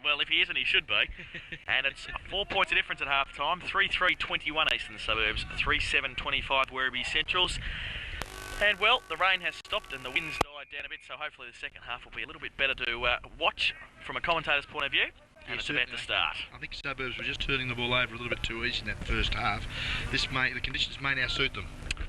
Well, if he isn't, he should be. And it's 4 points of difference at half time. 3-3-21 Eastern Suburbs, 3-7-25 Werribee Centrals. And, well, the rain has stopped and the wind's died down a bit, so hopefully the second half will be a little bit better to watch from a commentator's point of view. And it's about to start. I think Suburbs were just turning the ball over a little bit too easy in that first half. The conditions may now suit them.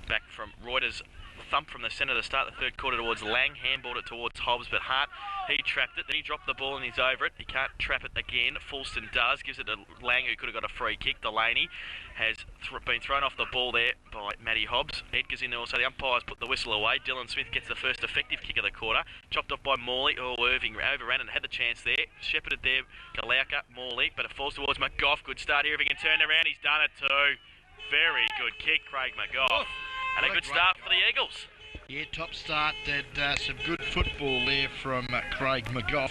Back from Reuters. Thump from the centre to start the third quarter towards Lang, handballed it towards Hobbs, but Hart, he trapped it, then he dropped the ball and he's over it. He can't trap it again. Fulston does, gives it to Lang, who could have got a free kick. Delaney has been thrown off the ball there by Matty Hobbs. Edgar's in there also. The umpires put the whistle away. Dylan Smith gets the first effective kick of the quarter. Chopped off by Morley. Irving overran and had the chance there. Shepherded there, Galauka, Morley, but it falls towards McGough. Good start here. If he can turn around, he's done it too. Very good kick, Craig McGough. And a good start for the Eagles. Yeah, top start and some good football there from Craig McGough.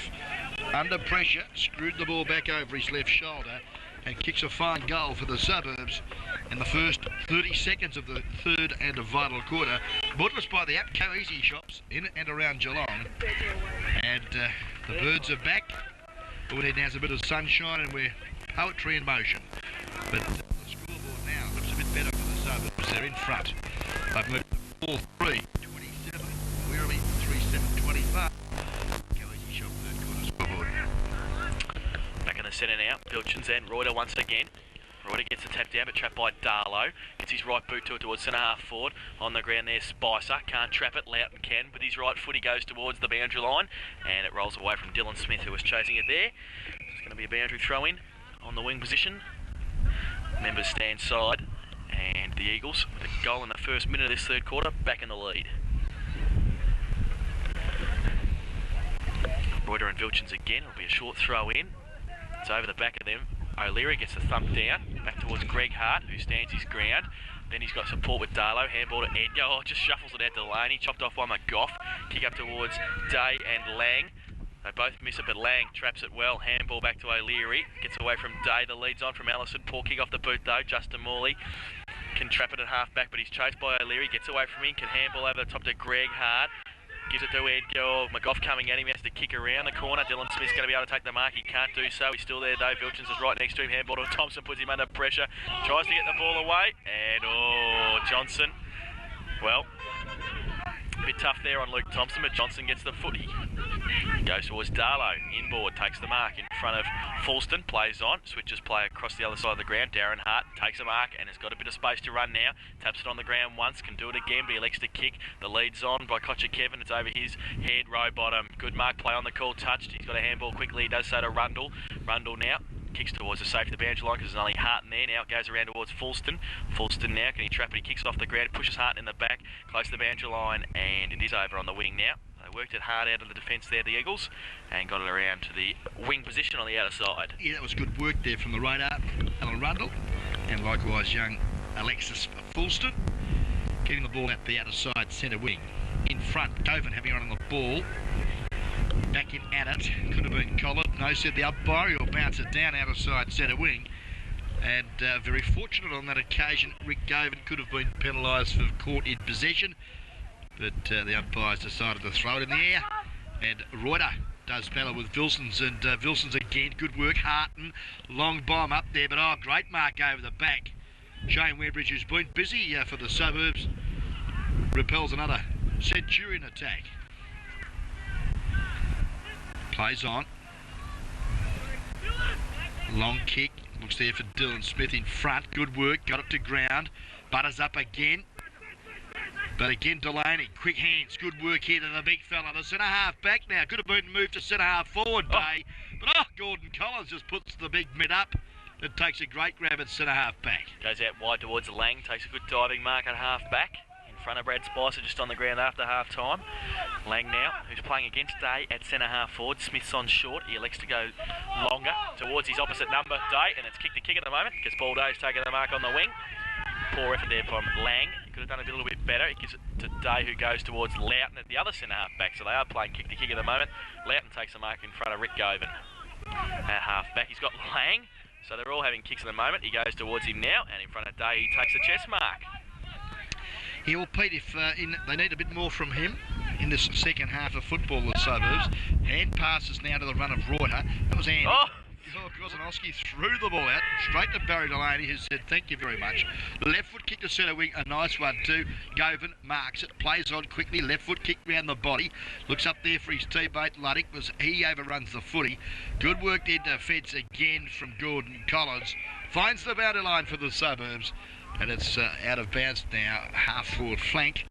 Under pressure, screwed the ball back over his left shoulder and kicks a fine goal for the Suburbs in the first 30 seconds of the third and a vital quarter. Brought us by the APCO Easy Shops in and around Geelong. And the Birds are back. All there now is a bit of sunshine and we're poetry in motion. But the scoreboard now looks a bit better for the Suburbs. They're in front. They've moved 4-3. Werribee 3-7-25. Easy Shop third quarter scoreboard. Back in the centre now, Vilchins and Reuter once again. Reuter gets the tap down, but trapped by Darlow. Gets his right boot to it towards centre half forward. On the ground there, Spicer. Can't trap it, Loughton can. With his right foot, he goes towards the boundary line. And it rolls away from Dylan Smith, who was chasing it there. It's going to be a boundary throw-in on the wing position. Members stand side. And the Eagles, with a goal in the first minute of this third quarter, back in the lead. Reuter and Vilchins again. It'll be a short throw in. It's over the back of them. O'Leary gets the thump down. Back towards Greg Hart, who stands his ground. Then he's got support with Darlow. Handball to Edgar. Oh, just shuffles it out to Delaney. Chopped off by McGough. Kick up towards Day and Lang. They both miss it, but Lang traps it well. Handball back to O'Leary. Gets away from Day. The lead's on from Allison. Poor kick off the boot though. Justin Morley can trap it at half back, but he's chased by O'Leary. Gets away from him. Can handball over the top to Greg Hart. Gives it to Edgar. Oh, McGough coming at him. He has to kick around the corner. Dylan Smith's going to be able to take the mark. He can't do so. He's still there though. Vilchins is right next to him. Handball to Thompson. Puts him under pressure. Tries to get the ball away. And Johnson. Well, a bit tough there on Luke Thompson, but Johnson gets the footy. Goes towards Darlow. Inboard. Takes the mark in front of Fulston. Plays on. Switches play across the other side of the ground. Darren Hart takes a mark and has got a bit of space to run now. Taps it on the ground once. Can do it again, but he elects to kick. The lead's on by Kocher Kevin. It's over his head. Row bottom. Good mark play on the call. Touched. He's got a handball quickly. He does so to Rundle. Rundle now. Kicks towards the safety of the boundary line because there's only Hart in there. Now it goes around towards Fulston. Fulston now, can he trap it? He kicks off the ground, pushes Hart in the back, close to the boundary line, and it is over on the wing now. They worked it hard out of the defence there, the Eagles, and got it around to the wing position on the outer side. Yeah, that was good work there from the radar, Alan Rundle, and likewise young Alexis Fulston, getting the ball out the outer side centre wing. In front, Coven having run on the ball. Back in at it, could have been collared. No, said the umpire. He'll bounce it down outer side centre wing. And very fortunate on that occasion. Rick Govan could have been penalised for caught in possession, but the umpires decided to throw it in the air. And Reuter does battle with Vilsons, and Vilsons again, good work. Harton, long bomb up there, but great mark over the back. Shane Webridge, who's been busy for the Suburbs, repels another Centurion attack. Plays on. Long kick. Looks there for Dylan Smith in front. Good work. Got it to ground. Butters up again. But again, Delaney. Quick hands. Good work here to the big fella. The centre half back now. Could have been moved to centre half forward, Bay. But Gordon Collins just puts the big mid up. It takes a great grab at centre half back. Goes out wide towards Lang. Takes a good diving mark at half back. Front of Brad Spicer, just on the ground after half time. Lang now, who's playing against Day at centre half forward. Smith's on short. He elects to go longer towards his opposite number, Day, and it's kick to kick at the moment because Paul Day's taking the mark on the wing. Poor effort there from Lang. He could have done it a little bit better. He gives it to Day, who goes towards Loughton at the other centre half back. So they are playing kick to kick at the moment. Loughton takes the mark in front of Rick Govan at half back. He's got Lang, so they're all having kicks at the moment. He goes towards him now, and in front of Day, he takes a chest mark. Yeah, well, Pete, if they need a bit more from him, in this second half of football, the suburbs. Hand passes now to the run of Reuter. That was Andy. Oh! Kozanowski threw the ball out straight to Barry Delaney, who said thank you very much. Left foot kick to centre wing, a nice one too. Govan marks it, plays on quickly, left foot kick round the body, looks up there for his teammate Luddick, he overruns the footy. Good work in defence again from Gordon Collins. Finds the boundary line for the suburbs, and it's out of bounds now, half forward flank.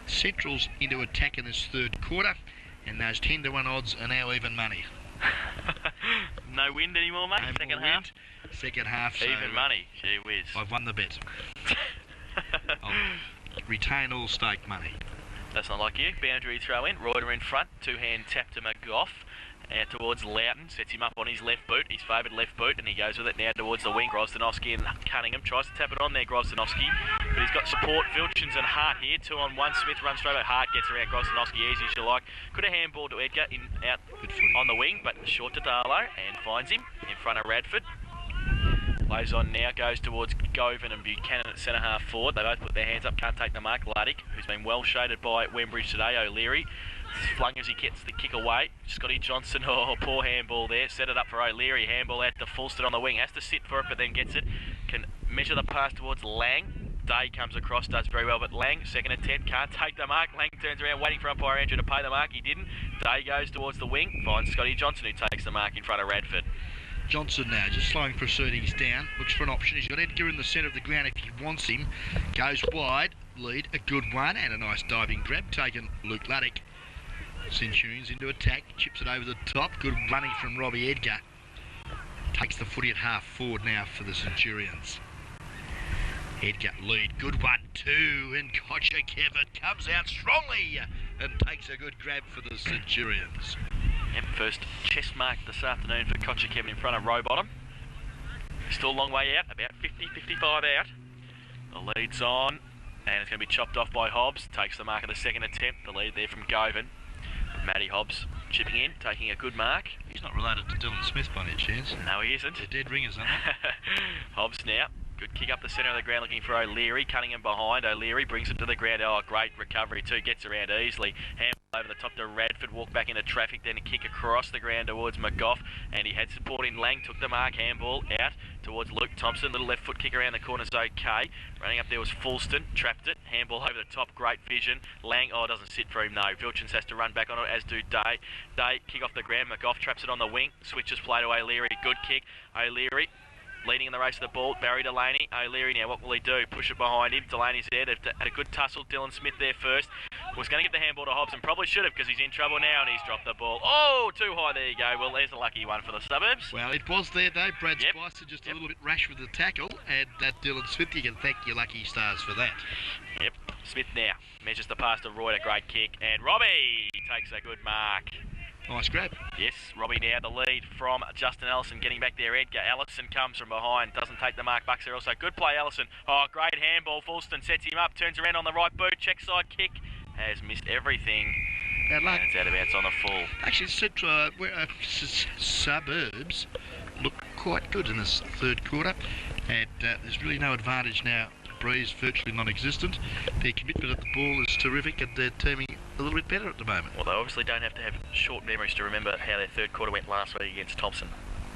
Central's into attack in this third quarter, and those 10-1 odds are now even money. No wind anymore, mate. Second half. Second half. So even money. Gee whiz. I've won the bet. I'll retain all stake money. That's not like you. Boundary throw in. Reuter in front. Two-hand tap to McGough. And towards Loughton. Sets him up on his left boot. His favoured left boot. And he goes with it now towards the wing. Grosdanowski and Cunningham. Tries to tap it on there, Grosdanowski. But he's got support. Vilchins and Hart here. 2-on-1. Smith runs straight over. Hart gets around Grosdanowski easy as you like. Could have handball to Edgar out on the wing. But short to Darlow. And finds him in front of Radford. Plays on now, goes towards Govan and Buchanan at centre half forward. They both put their hands up, can't take the mark. Luddick, who's been well shaded by Wembridge today. O'Leary flung as he gets the kick away. Scotty Johnson, oh, poor handball there. Set it up for O'Leary. Handball out to Fulston on the wing. Has to sit for it, but then gets it. Can measure the pass towards Lang. Day comes across, does very well, but Lang, second attempt, can't take the mark. Lang turns around, waiting for umpire Andrew to pay the mark. He didn't. Day goes towards the wing, finds Scotty Johnson, who takes the mark in front of Radford. Johnson now just slowing proceedings down, looks for an option. He's got Edgar in the centre of the ground if he wants him. Goes wide, lead, a good one, and a nice diving grab taken Luke Luddick. Centurions into attack, chips it over the top. Good running from Robbie Edgar. Takes the footy at half forward now for the Centurions. Edgar lead, good one too, and Gotcha Kevin comes out strongly and takes a good grab for the Centurions. Yep, first chest mark this afternoon for Gotcha Kevin in front of Rowbottom. Still a long way out, about 50-55 out. The lead's on, and it's going to be chopped off by Hobbs. Takes the mark of the second attempt, the lead there from Govan. Matty Hobbs chipping in, taking a good mark. He's not related to Dylan Smith by any chance. No, he isn't. They're dead ringers, aren't they? Hobbs now. Good kick up the centre of the ground looking for O'Leary. Cunningham behind. O'Leary brings it to the ground. Oh, great recovery too. Gets around easily. Handball over the top to Radford. Walk back into traffic. Then a kick across the ground towards McGough. And he had support in Lang. Took the mark. Handball out towards Luke Thompson. Little left foot kick around the corner's okay. Running up there was Fulston. Trapped it. Handball over the top. Great vision. Lang, oh, doesn't sit for him, no. Vilchins has to run back on it, as do Day. Day, kick off the ground. McGough traps it on the wing. Switches play to O'Leary. Good kick. O'Leary leading in the race of the ball. Barry Delaney. O'Leary now, what will he do? Push it behind him. Delaney's there. They've had a good tussle. Dylan Smith there first. Was going to get the handball to Hobbs and probably should have because he's in trouble now and he's dropped the ball. Oh, too high. There you go. Well, there's a lucky one for the suburbs. Well, it was there though. Brad Spicer just a little bit rash with the tackle, and Dylan Smith, you can thank your lucky stars for that. Yep. Smith now measures the pass to Reuter. Great kick. And Robbie takes a good mark. Nice grab. Yes, Robbie now the lead from Justin Ellison getting back there. Edgar Ellison comes from behind, doesn't take the mark. Bucks there also. Good play, Ellison. Oh, great handball. Fulston sets him up, turns around on the right boot, check side kick. Has missed everything. Bad luck. And it's out of bounds on the full. Actually, Central suburbs look quite good in this third quarter, and there's really no advantage now. Breeze virtually non-existent. Their commitment at the ball is terrific, and they're teaming a little bit better at the moment. Well, they obviously don't have to have short memories to remember how their third quarter went last week against Thompson.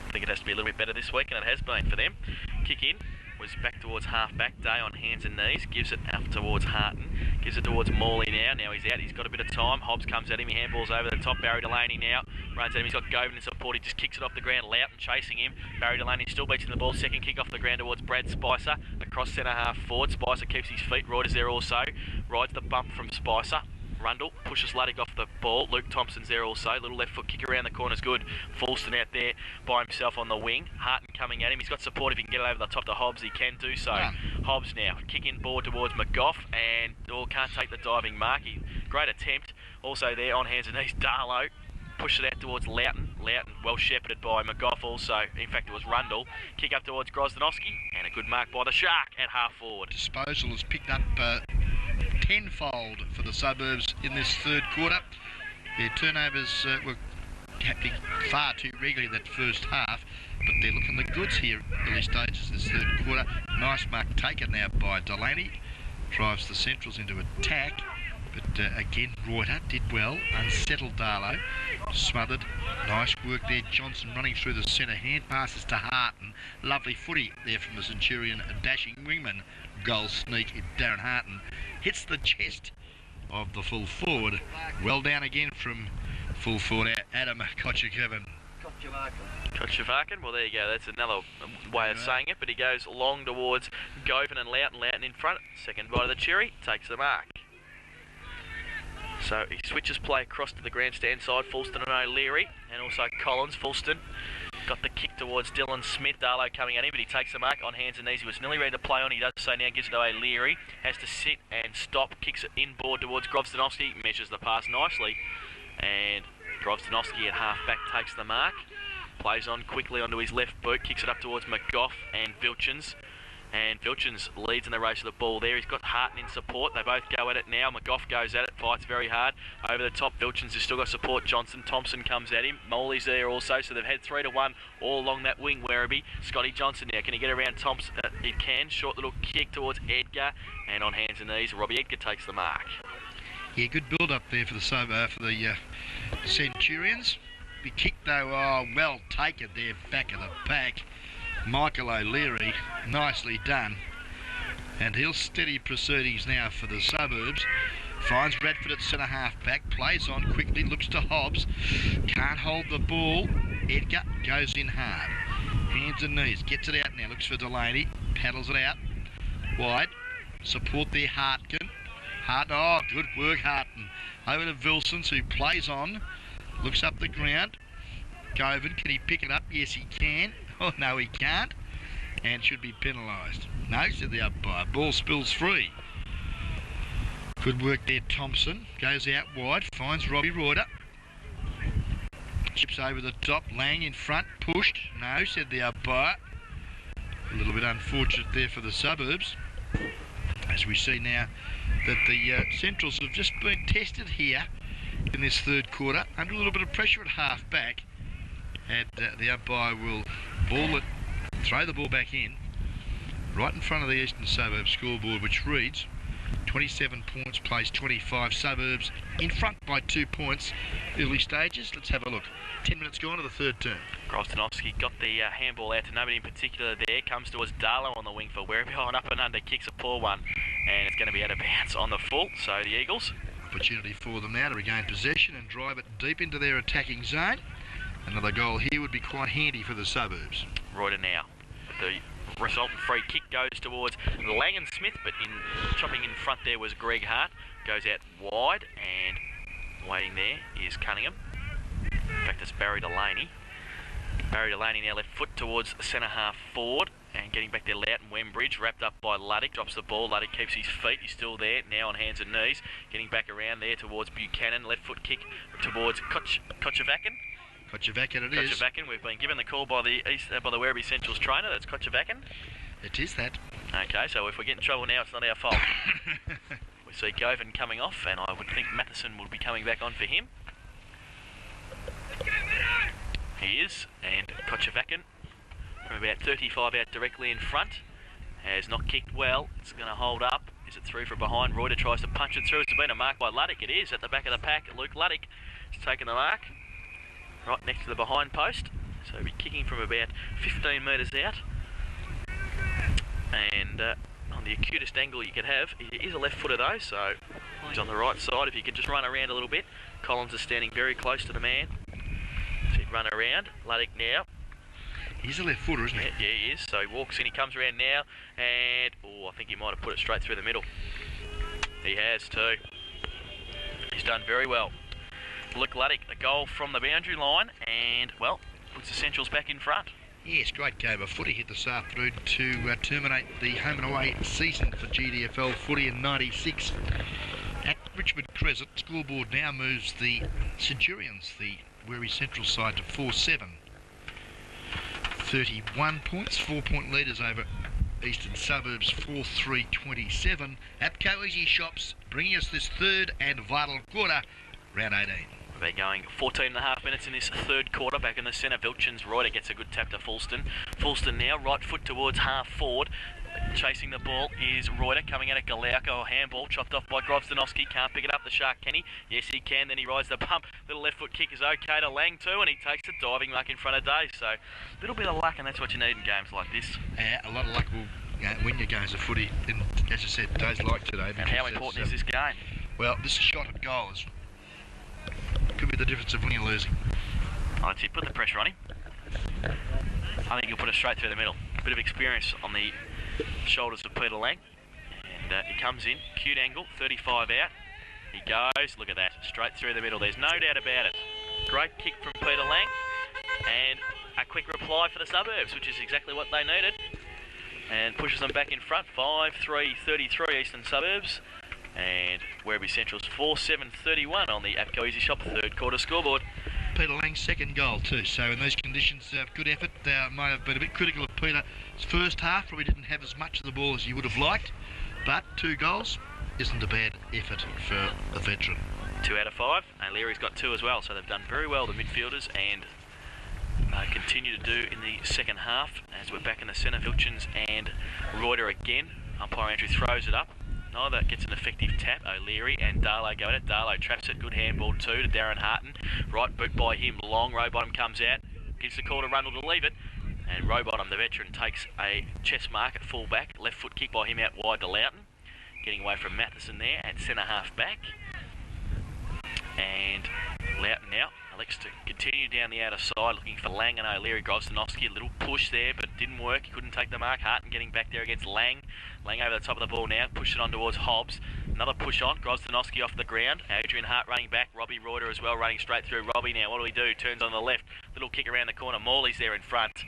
I think it has to be a little bit better this week, and it has been for them. Kick in was back towards half-back. Day on hands and knees. Gives it up towards Harton. Gives it towards Morley now. Now he's out. He's got a bit of time. Hobbs comes at him. He handballs over the top. Barry Delaney now runs at him. He's got Govan in support. He just kicks it off the ground. Loughton chasing him. Barry Delaney still beating the ball. Second kick off the ground towards Brad Spicer. Across centre half forward. Spicer keeps his feet. Reuter's there also. Rides the bump from Spicer. Rundle pushes Luddick off the ball. Luke Thompson's there also. Little left foot kick around the corner's good. Fulston out there by himself on the wing. Harton coming at him. He's got support. If he can get it over the top to Hobbs, he can do so. Yeah. Hobbs now. Kick in board towards McGough and can't take the diving mark. Great attempt. Also there on hands and knees. Darlow pushed it out towards Loughton. Loughton well shepherded by McGough also. In fact, it was Rundle. Kick up towards Grosdanowski and a good mark by the Shark at half forward. Disposal has picked up tenfold for the suburbs in this third quarter. Their turnovers were happening far too regularly that first half, but they're looking the goods here early stages this third quarter. Nice mark taken now by Delaney. Drives the Centrals into attack, But again, Reuter did well. Unsettled Darlow. Smothered. Nice work there. Johnson running through the centre. Hand passes to Harton. Lovely footy there from the Centurion. A dashing wingman. Goal sneak. Darren Harton hits the chest of the full forward. Well down again from full forward Adam Kotchavaken. Well, there you go. That's another way of saying it. But he goes long towards Govan and Loughton. Loughton in front. Second bite of the cherry. Takes the mark. So he switches play across to the grandstand side. Fulston and O'Leary. And also Collins. Fulston got the kick towards Dylan Smith. Darlow coming at him, but he takes the mark on hands and knees. He was nearly ready to play on. He does so now. Gives it to O'Leary. Has to sit and stop. Kicks it inboard towards Grovstanovski. Measures the pass nicely. And Grovstanovski at half-back takes the mark. Plays on quickly onto his left boot. Kicks it up towards McGough and Vilchins. And Vilchins leads in the race of the ball there. He's got Harton in support. They both go at it now. McGough goes at it, fights very hard. Over the top, Vilchins has still got support. Johnson, Thompson comes at him. Moley's there also, so they've had 3-1 all along that wing, Werribee. Scotty Johnson now. Can he get around Thompson? He can. Short little kick towards Edgar. And on hands and knees, Robbie Edgar takes the mark. Yeah, good build-up there for the Centurions. The kick, though, well taken there, back of the pack. Michael O'Leary, nicely done. And he'll steady proceedings now for the Suburbs. Finds Radford at centre half back, plays on quickly, looks to Hobbs. Can't hold the ball. Edgar goes in hard. Hands and knees, gets it out now, looks for Delaney, paddles it out. Wide, support there, Hartkin. Oh, good work, Harton. Over to Vilsons, who plays on, looks up the ground. Govan, can he pick it up? Yes, he can. Oh, no, he can't. And should be penalised. No, said the umpire. Ball spills free. Good work there, Thompson. Goes out wide, finds Robbie Reuter. Chips over the top. Lang in front, pushed. No, said the umpire. A little bit unfortunate there for the Suburbs. As we see now that the Centrals have just been tested here in this third quarter under a little bit of pressure at half back, and the umpire will throw the ball back in right in front of the Eastern Suburbs scoreboard, which reads 27 points, plays 25. Suburbs in front by 2 points. Early stages, let's have a look. 10 minutes gone to the third term. Grovstanovski got the handball out to nobody in particular there. Comes towards Darlow on the wing for Werribee. And up and under, kicks a poor one. And it's going to be out of bounds on the full. So the Eagles. Opportunity for them now to regain possession and drive it deep into their attacking zone. Another goal here would be quite handy for the Suburbs. Reuter now. The resultant free kick goes towards Lang and Smith, but chopping in front there was Greg Hart. Goes out wide, and waiting there is Cunningham. In fact, it's Barry Delaney. Barry Delaney now left foot towards centre half forward, and getting back there, Loughton Wembridge, wrapped up by Luddick, drops the ball. Luddick keeps his feet, he's still there, now on hands and knees. Getting back around there towards Buchanan, left foot kick towards Kotchavaken. Kotchavaken it is. Kotchavaken, we've been given the call by the Werribee Central's trainer. That's Kotchavaken. It is that. Okay, so if we get in trouble now, it's not our fault. We see Govan coming off, and I would think Matheson would be coming back on for him. He is, and Kotchavaken from about 35 out directly in front. Has not kicked well. It's going to hold up. Is it through from behind? Reuter tries to punch it through. It's been a mark by Luddick. It is at the back of the pack. Luke Luddick has taken the mark. Right next to the behind post, so he'll be kicking from about 15 metres out. And on the acutest angle you could have, he is a left footer though, so he's on the right side. If he could just run around a little bit. Collins is standing very close to the man, so he'd run around. Luddick now. He's a left footer, isn't he? Yeah, he is. So he walks in, he comes around now, and I think he might have put it straight through the middle. He has too. He's done very well. Luke Luddick, a goal from the boundary line, and, well, puts the Centrals back in front. Yes, great game of footy hit this afternoon to terminate the home and away season for GDFL footy in '96. At Richmond Crescent, scoreboard now moves the Centurions, the Werribee Central side, to 4-7. 31 points, 4-point leaders over Eastern Suburbs, 4-3-27. APCO Easy Shops bringing us this third and vital quarter, round 18. They're going 14.5 minutes in this third quarter. Back in the centre, Vilchens. Reuter gets a good tap to Fulston. Fulston now, right foot towards half forward. Chasing the ball is Reuter, coming out at Galauco. Handball chopped off by Grobstanovski. Can't pick it up, the Shark, can he? Yes, he can. Then he rides the bump. Little left foot kick is okay to Lang too, and he takes a diving mark in front of Days. So, a little bit of luck, and that's what you need in games like this. Yeah, a lot of luck will win your games of footy, and as I said, days like today. And how important is this game? Well, this shot at goal could be the difference of winning or losing. Oh, that's it. Put the pressure on him. I think he'll put it straight through the middle. A bit of experience on the shoulders of Peter Lang. And he comes in, cute angle, 35 out. He goes, look at that, straight through the middle. There's no doubt about it. Great kick from Peter Lang. And a quick reply for the suburbs, which is exactly what they needed. And pushes them back in front, 5-3-33 Eastern Suburbs. And Werribee Central's 4-7-31 on the APCO Easy Shop third quarter scoreboard. Peter Lang's second goal too, so in these conditions, good effort. Might have been a bit critical of Peter's first half, probably didn't have as much of the ball as he would have liked, but 2 goals isn't a bad effort for a veteran. 2 out of 5, and Leary's got 2 as well, so they've done very well, the midfielders, and continue to do in the second half as we're back in the centre. Vilchens and Reuter again. Umpire Andrew throws it up. Neither gets an effective tap. O'Leary and Darlow go at it. Darlow traps it. Good handball too to Darren Harton. Right boot by him. Long. Rowbottom comes out. Gives the call to Rundle to leave it. And Rowbottom, the veteran, takes a chest mark at full back. Left foot kick by him out wide to Loughton. Getting away from Matheson there at centre half back. And Loughton now elects to continue down the outer side, looking for Lang and O'Leary. Grobstanovski, a little push there, but didn't work. He couldn't take the mark. Harton getting back there against Lang. Lang over the top of the ball now, pushed it on towards Hobbs. Another push on, Grobstanovski off the ground. Adrian Hart running back, Robbie Reuter as well, running straight through. Robbie now, what do we do? Turns on the left, little kick around the corner. Morley's there in front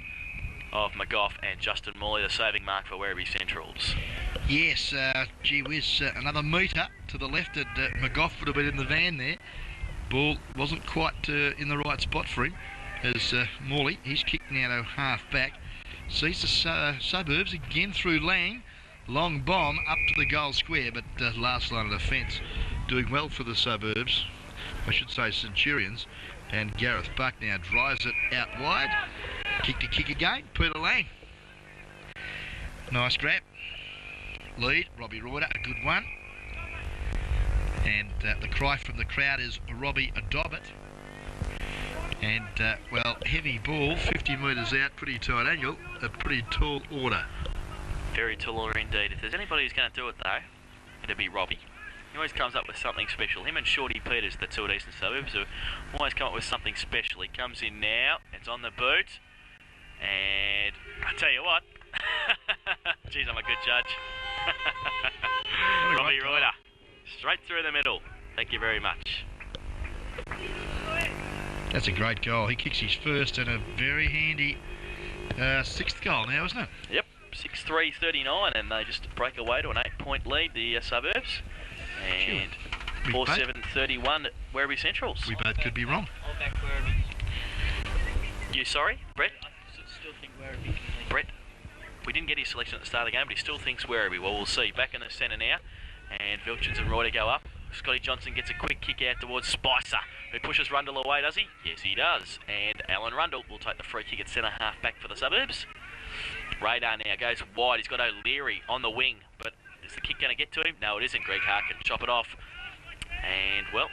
of McGough, and Justin Morley, the saving mark for Werribee Centrals. Yes, gee whiz, another metre to the left. McGough would have been in the van there. Ball wasn't quite in the right spot for him, as Morley, he's kicked now to half back. Sees the suburbs again through Lang. Long bomb up to the goal square, but last line of defence doing well for the suburbs, I should say Centurions. And Gareth Buck now drives it out wide. Kick to kick again, Peter Lang. Nice grab. Lead, Robbie Reuter, a good one. And the cry from the crowd is Robbie Adobbit. And, well, heavy ball, 50 metres out, pretty tight angle, a pretty tall order. Very tall order indeed. If there's anybody who's going to do it, though, it'd be Robbie. He always comes up with something special. Him and Shorty Peters, the 2 Eastern Suburbs, who always come up with something special. He comes in now, it's on the boot, and I tell you what, geez, I'm a good judge. Robbie Reuter. Straight through the middle. Thank you very much. That's a great goal. He kicks his first and a very handy 6th goal now, isn't it? Yep, 6-3-39, and they just break away to an 8-point lead, the suburbs. And 4-7-31 Werribee Centrals. We both could be wrong. I'll back Werribee. You sorry, Brett? I still think Werribee can lead. Brett, we didn't get his selection at the start of the game, but he still thinks Werribee. Well, we'll see. Back in the centre now. And Vilchens and Reuter go up. Scotty Johnson gets a quick kick out towards Spicer, who pushes Rundle away, does he? Yes, he does. And Alan Rundle will take the free kick at centre half back for the suburbs. Radar now goes wide. He's got O'Leary on the wing, but is the kick going to get to him? No, it isn't. Greg Hart can chop it off. And, well,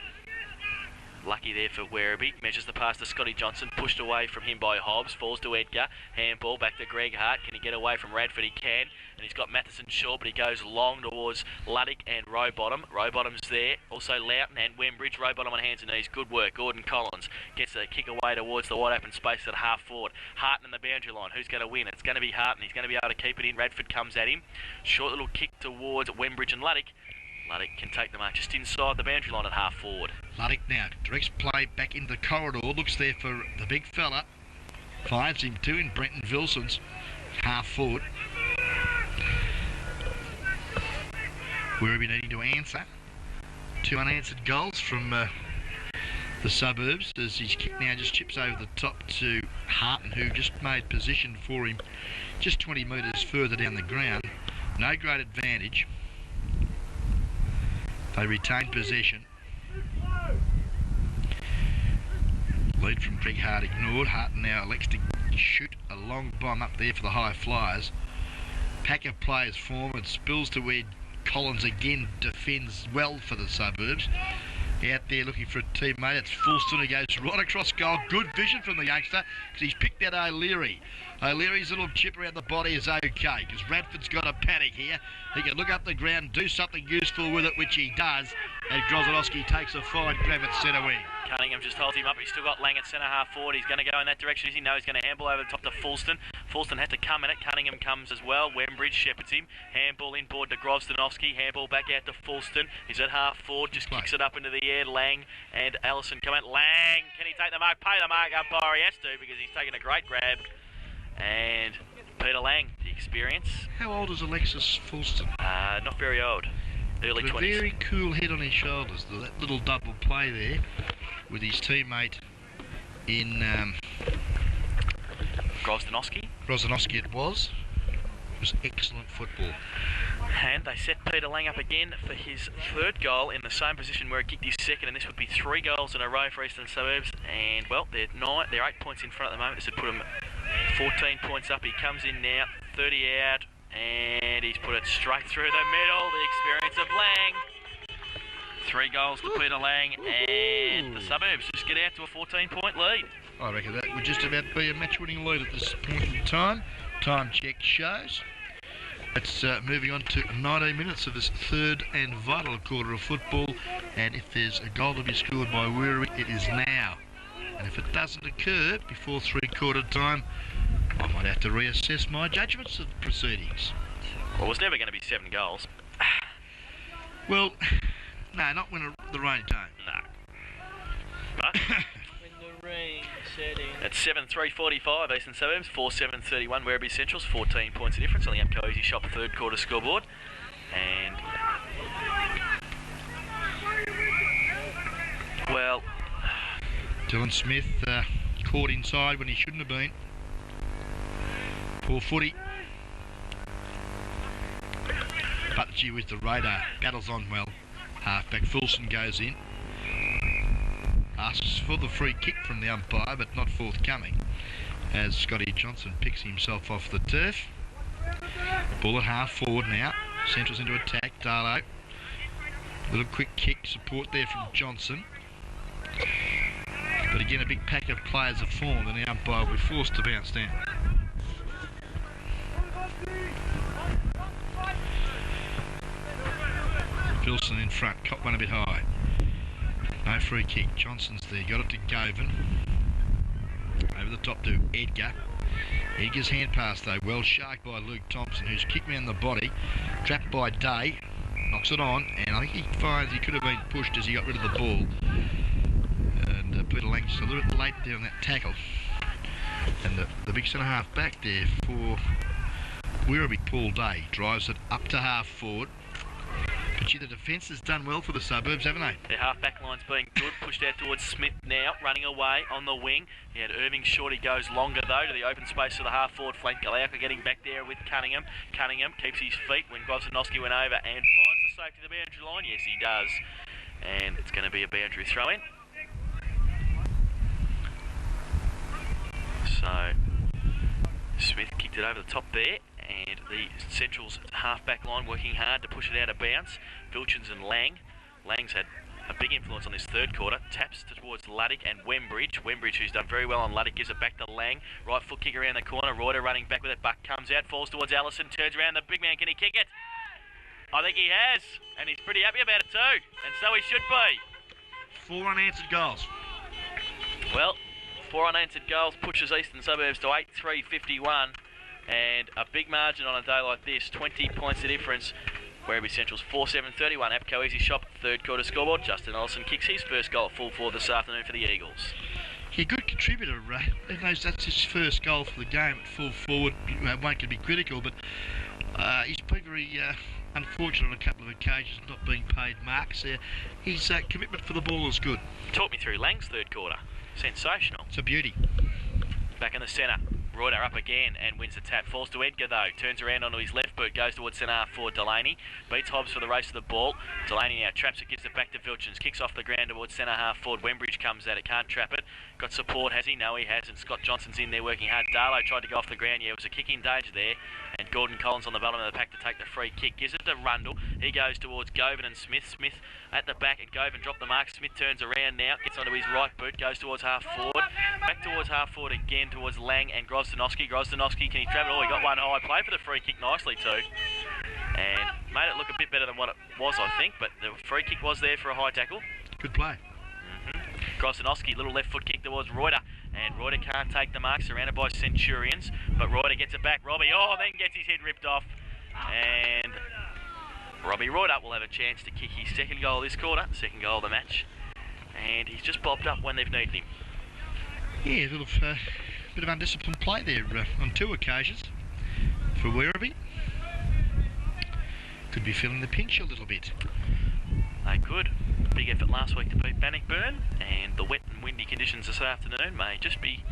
lucky there for Werribee. Measures the pass to Scotty Johnson. Pushed away from him by Hobbs. Falls to Edgar. Handball back to Greg Hart. Can he get away from Radford? He can. And he's got Matheson short, but he goes long towards Luddick and Rowbottom. Rowbottom's there. Also Loughton and Wembridge. Rowbottom on hands and knees. Good work. Gordon Collins gets a kick away towards the wide open space at half forward. Harton in the boundary line. Who's going to win? It's going to be Harton. He's going to be able to keep it in. Radford comes at him. Short little kick towards Wembridge and Luddick. Luddick can take the mark just inside the boundary line at half forward. Luddick now directs play back into the corridor. Looks there for the big fella. Finds him too in Brenton Vilson's half forward. Werribee needing to answer. 2 unanswered goals from the suburbs as his kick now just chips over the top to Harton, who just made position for him just 20 metres further down the ground. No great advantage. They retain possession. Lead from Greg Hart ignored. Hart now elects to shoot a long bomb up there for the high flyers. Pack of players form and spills to where Collins again defends well for the Suburbs. Out there looking for a teammate. It's Fulston who goes right across goal. Good vision from the youngster because he's picked out O'Leary. O'Leary's little chip around the body is okay because Radford's got a panic here. He can look up the ground, do something useful with it, which he does. And Grozanowski takes a fine grab at centre wing. Cunningham just holds him up. He's still got Lang at centre half forward. He's going to go in that direction. As he knows he's going to handball over the top to Fulston. Fulston has to come in it. Cunningham comes as well. Wembridge shepherds him. Handball inboard to Grozanowski. Handball back out to Fulston. He's at half forward. Just kicks it up into the air. Lang and Allison come out. Lang, can he take the mark? Pay the mark. Umpire, he has to because he's taken a great grab. And Peter Lang, the experience. How old is Alexis Fulston? Not very old. Early 20s. A very cool head on his shoulders. That little double play there with his teammate in Grozanowski it was. It was excellent football. And they set Peter Lang up again for his third goal in the same position where he kicked his second, and this would be 3 goals in a row for Eastern Suburbs. And well, they're 8 points in front at the moment. This would put them 14 points up. He comes in now, 30 out, and he's put it straight through the middle. The experience of Lang. 3 goals to Peter Lang, and the Suburbs just get out to a 14-point lead. I reckon that would just about be a match-winning lead at this point in time. Time check shows. It's moving on to 19 minutes of this third and vital quarter of football, and if there's a goal to be scored by Werribee, it is now. And if it doesn't occur before three-quarter time, I might have to reassess my judgments of the proceedings. Well, it was never going to be 7 goals. Well, no, not when the rain came. No. But When the rain set in. at 7:3:45, Eastern Suburbs, 4:7:31, Werribee Centrals, 14 points of difference on the Amco Easy Shop third quarter scoreboard. And, well, Dylan Smith caught inside when he shouldn't have been. Poor footy. But gee whiz, the radar battles on well. Halfback Fulson goes in. Asks for the free kick from the umpire, but not forthcoming, as Scotty Johnson picks himself off the turf. Ball at half forward now. Centrals into attack. Darlow. Little quick kick support there from Johnson. But again, a big pack of players have formed, and the umpire will be forced to bounce down. Wilson in front, caught one a bit high. No free kick. Johnson's there, got it to Govan. Over the top to Edgar. Edgar's hand pass though, well sharked by Luke Thompson, who's kicked round the body. Trapped by Day, knocks it on, and I think he finds he could have been pushed as he got rid of the ball. And Peter Lang just a little bit late there on that tackle. And the big centre half back there for Werribee, Paul Day, drives it up to half forward. But gee, the defence has done well for the Suburbs, haven't they? their half-back line's been good. Pushed out towards Smith now, running away on the wing. He had Irving short. He goes longer, though, to the open space of the half-forward flank. Galauka getting back there with Cunningham. Cunningham keeps his feet when Grozanowski went over and finds the safety of the boundary line. Yes, he does. And it's going to be a boundary throw-in. So, Smith kicked it over the top there. And the Central's half-back line working hard to push it out of bounds. Vilchins and Lang. Lang's had a big influence on this third quarter. Taps towards Luddick and Wembridge. Wembridge, who's done very well on Luddick, gives it back to Lang. Right foot kick around the corner. Reuter running back with it. Buck comes out, falls towards Allison, turns around. The big man, can he kick it? I think he has. And he's pretty happy about it too. And so he should be. 4 unanswered goals. Well, 4 unanswered goals pushes Eastern Suburbs to 8-3-51. And a big margin on a day like this, 20 points of difference. Werribee Central's 4-7-31. Apco Easy Shop, third quarter scoreboard. Justin Ellison kicks his first goal at full forward this afternoon for the Eagles. Yeah, good contributor, Ray. Even though that's his first goal for the game at full forward, one can be critical, but he's been very unfortunate on a couple of occasions, not being paid marks. His commitment for the ball is good. Talk me through Lang's third quarter. Sensational. It's a beauty. Back in the centre. Reuter up again and wins the tap. Falls to Edgar though. Turns around onto his left boot, goes towards centre half forward Delaney, beats Hobbs for the race of the ball. Delaney now traps it, gives it back to Vilchins, kicks off the ground towards centre half forward. Wembridge comes at it, can't trap it. Got support, has he? No, he hasn't. Scott Johnson's in there working hard. Darlow tried to go off the ground, yeah, it was a kick in danger there. And Gordon Collins on the bottom of the pack to take the free kick. Gives it to Rundle. He goes towards Govan and Smith. Smith at the back, and Govan dropped the mark. Smith turns around now, gets onto his right boot, goes towards half forward. Back towards half forward again towards Lang and Grosdanowski. Grosdanowski, can he travel? Oh, he got one high. Play for the free kick nicely too. And made it look a bit better than what it was, I think. But the free kick was there for a high tackle. Good play. Grosdanowski, little left foot kick towards Reuter. And Reuter can't take the mark, surrounded by Centurions. But Reuter gets it back. Robbie, then gets his head ripped off. And Robbie Reuter will have a chance to kick his second goal this quarter, second goal of the match. And he's just bobbed up when they've needed him. Yeah, a little bit of undisciplined play there on two occasions for Werribee. Could be feeling the pinch a little bit. They could. Big effort last week to beat Bannockburn, and the wet and windy conditions this afternoon may just be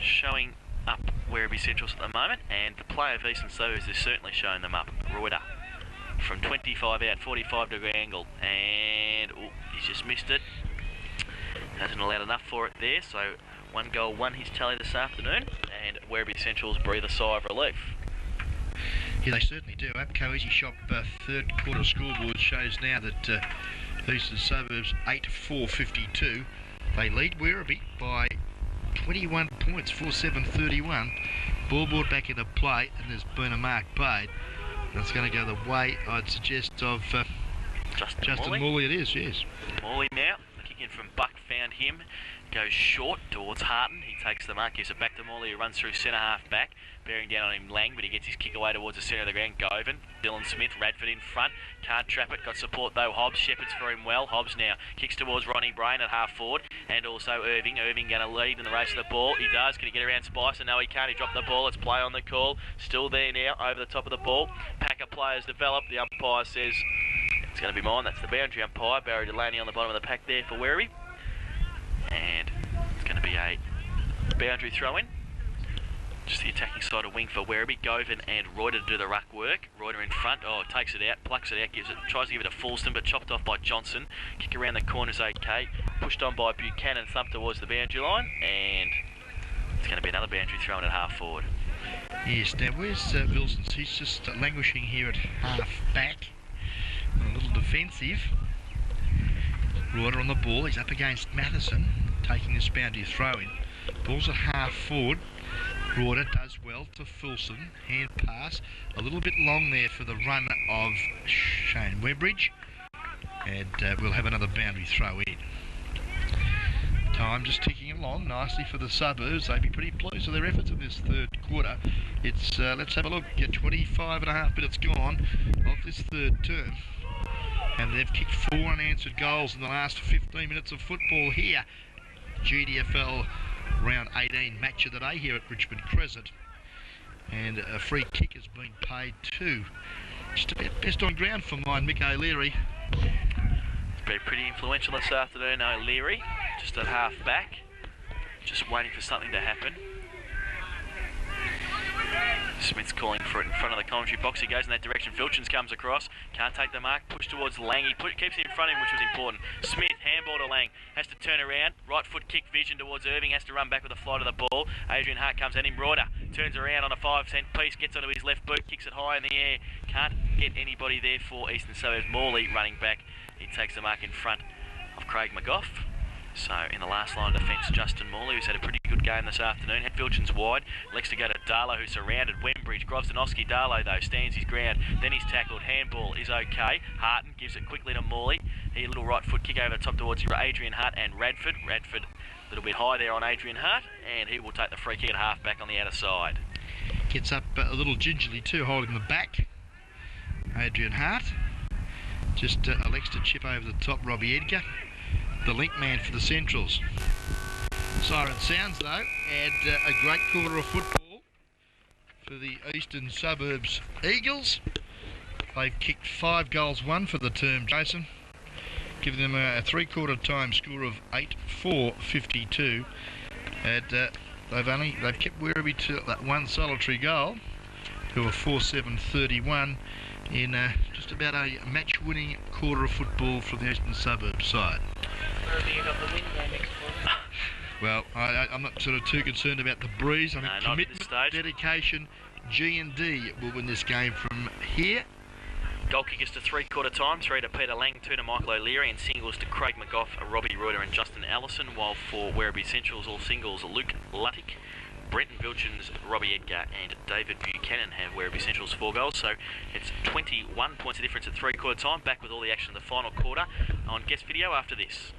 showing up Werribee Centrals at the moment, and the play of Eastern Suburbs is certainly showing them up. Reuter from 25 out, 45 degree angle, and he's just missed it. Hasn't allowed enough for it there, so 1 goal, 1 his tally this afternoon, and Werribee Centrals breathe a sigh of relief. Yeah, they certainly do. APCO Easy Shop third quarter scoreboard shows now that Eastern Suburbs 8-4-52. They lead Werribee by 21 points, 4-7-31. Ball brought back into play, and there's been a mark paid. That's going to go the way, I'd suggest, of Justin Morley. It is, yes. Morley now, the kick in from Buck found him. Goes short towards Harton. He takes the mark, gives it back to Morley, who runs through centre half back. Bearing down on him Lang, but he gets his kick away towards the centre of the ground. Govan, Dylan Smith, Radford in front. Can't trap it. Got support though. Hobbs shepherds for him well. Hobbs now kicks towards Ronnie Brain at half forward, and also Irving. Irving going to lead in the race of the ball. He does. Can he get around Spicer? No, he can't. He dropped the ball. It's play on the call. Still there now, over the top of the ball. Pack of players develop. The umpire says it's going to be mine. That's the boundary umpire. Barry Delaney on the bottom of the pack there for Werribee. And it's going to be a boundary throw-in. Just the attacking side of wing for Werribee. Govan and Reuter to do the ruck work. Reuter in front. Oh, takes it out, plucks it out, tries to give it to Fulston, but chopped off by Johnson. Kick around the corner's okay. Pushed on by Buchanan, thumped towards the boundary line, and it's going to be another boundary throw-in at half forward. Yes, now where's Wilsons? He's just languishing here at half back. A little defensive. Reuter on the ball. He's up against Matheson, taking this boundary throw-in. Ball's at half forward. Reuter does well to Fulson. Hand pass. A little bit long there for the run of Shane Webridge. And we'll have another boundary throw in. Time just ticking along nicely for the Suburbs. They'd be pretty pleased with their efforts in this third quarter. It's, let's have a look, 25 and a half minutes gone of this third term. And they've kicked 4 unanswered goals in the last 15 minutes of football here. GDFL round 18 match of the day here at Richmond Crescent. And a free kick has been paid too. Just about best on ground for mine, Mick O'Leary. Been pretty influential this afternoon, O'Leary. Just at half back. Just waiting for something to happen. Smith's calling for it in front of the commentary box. He goes in that direction. Vilchins comes across. Can't take the mark. Push towards Lang. He keeps it in front of him, which was important. Smith, handball to Lang. Has to turn around. Right foot kick vision towards Irving. Has to run back with a flight of the ball. Adrian Hart comes at him. Reuter turns around on a 5-cent piece. Gets onto his left boot. Kicks it high in the air. Can't get anybody there for Eastern Suburbs. Morley running back. He takes the mark in front of Craig McGough. So in the last line of defence, Justin Morley, who's had a pretty good game this afternoon. Had Vilchins wide. Elects to go to Darlow, who's surrounded. Wembridge, Grosdanowski. Darlow, though, stands his ground. Then he's tackled. Handball is okay. Harton gives it quickly to Morley. He a little right foot kick over the top towards Adrian Hart and Radford. Radford a little bit high there on Adrian Hart, and he will take the free kick at half back on the outer side. Gets up a little gingerly too, holding the back. Adrian Hart just elects to chip over the top. Robbie Edgar, the link man for the Centrals. Siren sounds though, and a great quarter of football for the Eastern Suburbs Eagles. They've kicked 5 goals, 1 for the term, Jason, giving them a 3/4 time score of 8-4-52. And they've kept Werribee to that 1 solitary goal. who are 4-7-31 in just about a match-winning quarter of football from the eastern suburbs side. Wherever you got the window next to it. Well, I'm not sort of too concerned about the breeze. I think No, not at this commitment, stage. dedication, G&D will win this game from here. Goal kickers to three-quarter time, 3 to Peter Lang, 2 to Michael O'Leary, and singles to Craig McGough, Robbie Reuter and Justin Allison, while for Werribee Central's all singles, Luke Luttick, Brenton Vilchins, Robbie Edgar and David Buchanan have Werribee Central's 4 goals, so it's 21 points of difference at three-quarter time. Back with all the action in the final quarter on guest video after this.